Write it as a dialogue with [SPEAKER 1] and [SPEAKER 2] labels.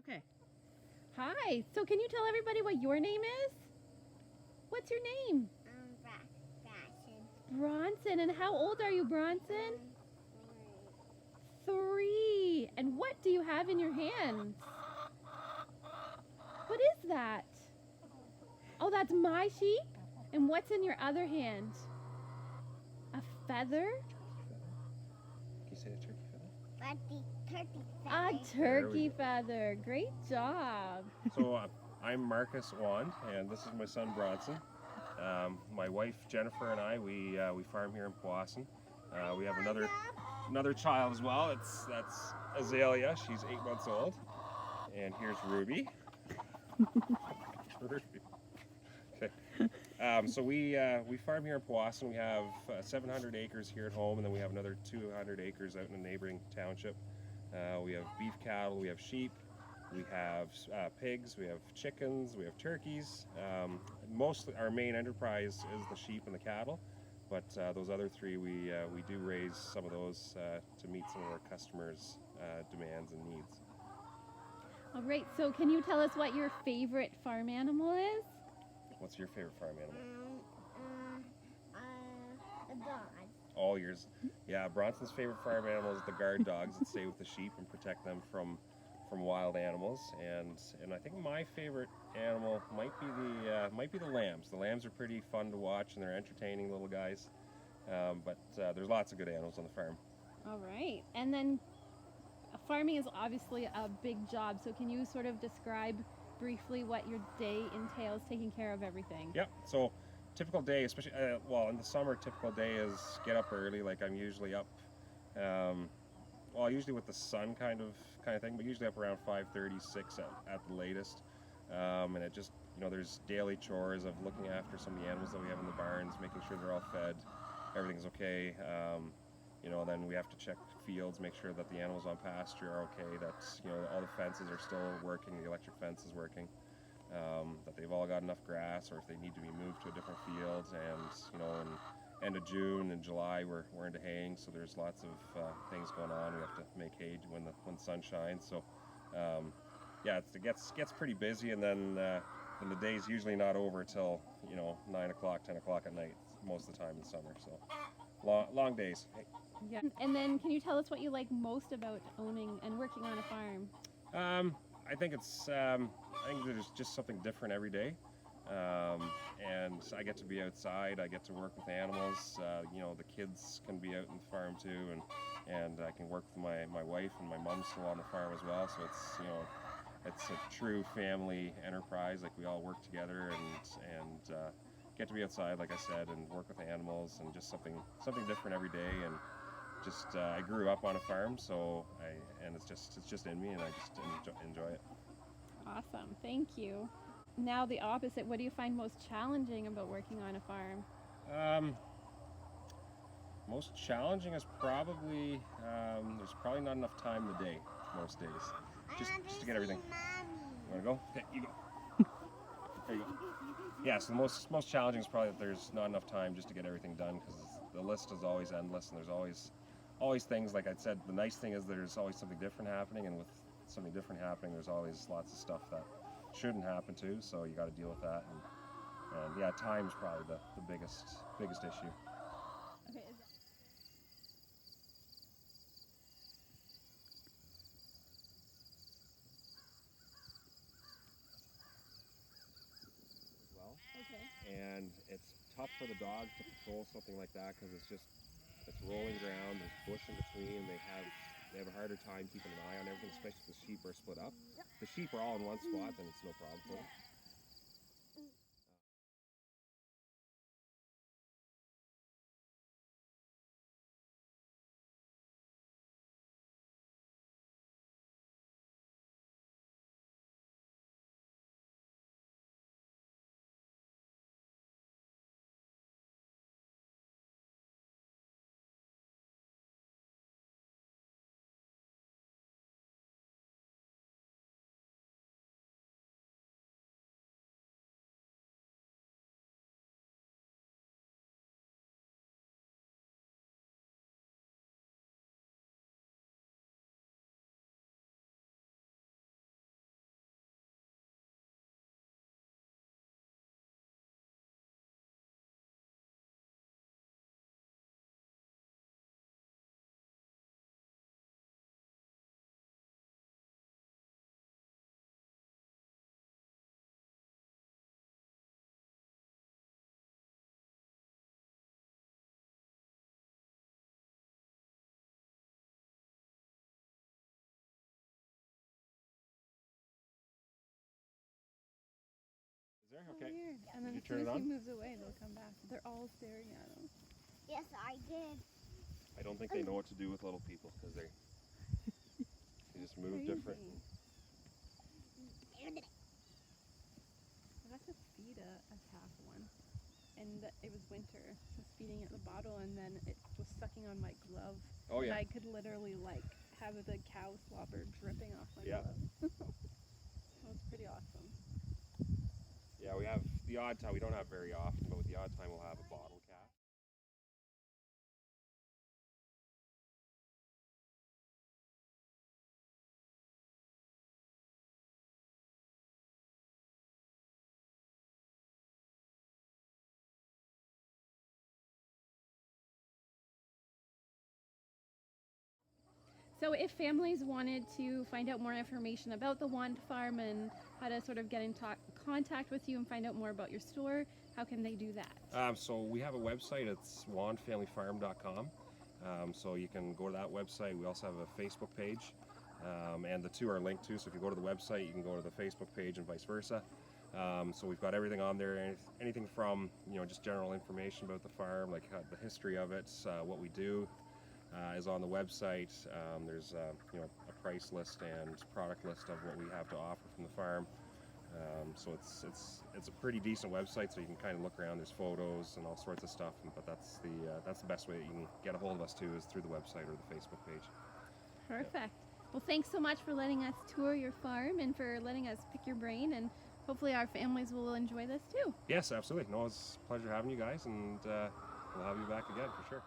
[SPEAKER 1] Okay. Hi. So can you tell everybody what your name is? What's your name?
[SPEAKER 2] Bronson.
[SPEAKER 1] Bronson. And how old are you, Bronson? 3. And what do you have in your hands? What is that? Oh, that's my sheep? And what's in your other hand? A feather?
[SPEAKER 3] Can you say a turkey feather?
[SPEAKER 2] Turkey
[SPEAKER 1] A
[SPEAKER 2] feather.
[SPEAKER 1] turkey feather. Great job.
[SPEAKER 3] So I'm Marcus Wand, and this is my son Bronson. My wife Jennifer and I, we farm here in Powassan. We have another child as well. That's Azalea. She's 8 months old, and here's Ruby. Ruby. Okay. So we farm here in Powassan. We have 700 acres here at home, and then we have another 200 acres out in a neighboring township. We have beef cattle, we have sheep, we have pigs, we have chickens, we have turkeys. Mostly our main enterprise is the sheep and the cattle, but those other three we do raise some of those to meet some of our customers' demands and needs.
[SPEAKER 1] All right. So can you tell us what your favorite farm animal is?
[SPEAKER 3] What's your favorite farm animal?
[SPEAKER 2] A dog.
[SPEAKER 3] All yours. Yeah, Bronson's favorite farm animal is the guard dogs that stay with the sheep and protect them from wild animals. And I think my favorite animal might be the lambs. The lambs are pretty fun to watch and they're entertaining little guys. But there's lots of good animals on the farm.
[SPEAKER 1] All right. And then farming is obviously a big job. So can you sort of describe briefly what your day entails, taking care of everything?
[SPEAKER 3] Yep. So typical day, especially well in the summer, typical day is get up early. Like I'm usually up. Well, usually with the sun kind of thing, but usually up around 5:30, 6 at the latest. And it just, there's daily chores of looking after some of the animals that we have in the barns, making sure they're all fed, everything's okay. Then we have to check fields, make sure that the animals on pasture are okay, that, all the fences are still working, the electric fence is working, that they've all got enough grass, or if they need to be moved to a different field. And, in end of June and July we're into haying, so there's lots of things going on. We have to make hay when the sun shines. So yeah, it gets pretty busy, and then the day's usually not over till 9 o'clock, 10 o'clock at night most of the time in the summer. So long days. Hey.
[SPEAKER 1] Yeah. And then can you tell us what you like most about owning and working on a farm?
[SPEAKER 3] I think there's just something different every day. And I get to be outside. I get to work with animals. The kids can be out in the farm too, and I can work with my wife, and my mom's still on the farm as well. So it's a true family enterprise. Like we all work together and get to be outside, like I said, and work with animals, and just something different every day. And just I grew up on a farm, and it's just in me, and I just enjoy it.
[SPEAKER 1] Awesome. Thank you. Now the opposite. What do you find most challenging about working on a farm?
[SPEAKER 3] Most challenging is probably there's probably not enough time in the day most days, just to get everything. You wanna go? Okay, you go. There you go. Yeah, so the most challenging is probably that there's not enough time just to get everything done, because the list is always endless, and there's always things. Like I said, the nice thing is there's always something different happening, and with something different happening, there's always lots of stuff that shouldn't happen too. So you got to deal with that, and yeah, time's probably the biggest issue.
[SPEAKER 1] Okay.
[SPEAKER 3] Well,
[SPEAKER 1] Okay.
[SPEAKER 3] and it's tough for the dog to patrol something like that, because it's rolling ground. There's bush in between. They have a harder time keeping an eye on everything, especially if the sheep are split up. If the sheep are all in one spot, then it's no problem for them. There,
[SPEAKER 1] So
[SPEAKER 3] okay.
[SPEAKER 1] weird. And then
[SPEAKER 3] you
[SPEAKER 1] as
[SPEAKER 3] turn
[SPEAKER 1] soon
[SPEAKER 3] it
[SPEAKER 1] as he
[SPEAKER 3] on?
[SPEAKER 1] moves away, they'll come back. They're all staring at him.
[SPEAKER 2] Yes, I did.
[SPEAKER 3] I don't think they know what to do with little people because they just move different.
[SPEAKER 1] Crazy. I got to feed a calf once, and it was winter. I was feeding it the bottle, and then it was sucking on my glove.
[SPEAKER 3] Oh
[SPEAKER 1] And
[SPEAKER 3] yeah.
[SPEAKER 1] I could literally have the cow slobber dripping off my
[SPEAKER 3] Yeah.
[SPEAKER 1] glove. That was pretty awesome.
[SPEAKER 3] Yeah, we have the odd time. We don't have very often, but with the odd time, we'll have a bottle calf.
[SPEAKER 1] So if families wanted to find out more information about the Wand Farm and how to sort of get in contact with you and find out more about your store, how can they do that?
[SPEAKER 3] So we have a website. It's wandfamilyfarm.com. So you can go to that website. We also have a Facebook page, and the two are linked too. So if you go to the website, you can go to the Facebook page and vice versa. So we've got everything on there. Anything from just general information about the farm, like the history of it, what we do. Is on the website. There's a price list and product list of what we have to offer from the farm. So it's a pretty decent website, so you can kind of look around. There's photos and all sorts of stuff. But that's the best way that you can get a hold of us too, is through the website or the Facebook page.
[SPEAKER 1] Perfect. Well, thanks so much for letting us tour your farm and for letting us pick your brain, and hopefully our families will enjoy this too.
[SPEAKER 3] Yes, absolutely. No, it's a pleasure having you guys, and we'll have you back again for sure.